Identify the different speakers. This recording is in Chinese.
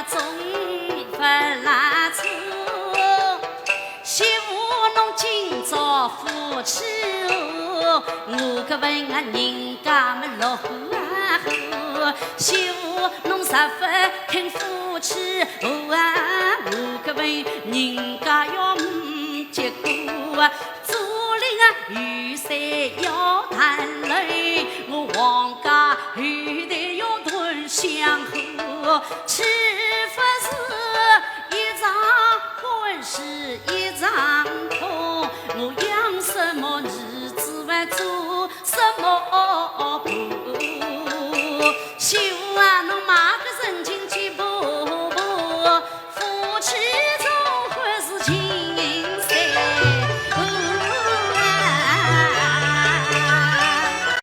Speaker 1: 总不拉扯。媳妇侬今朝夫妻哦，我个问啊人家么落后啊后，媳妇侬十分肯夫妻哦啊，我个问人家要结果啊，竹林啊雨伞要谈泪，我皇家后代要吞香河，岂不是一场婚事一场空？我养什么儿子还做什么婆？媳妇啊，侬买个人情去婆婆，夫妻总会是情。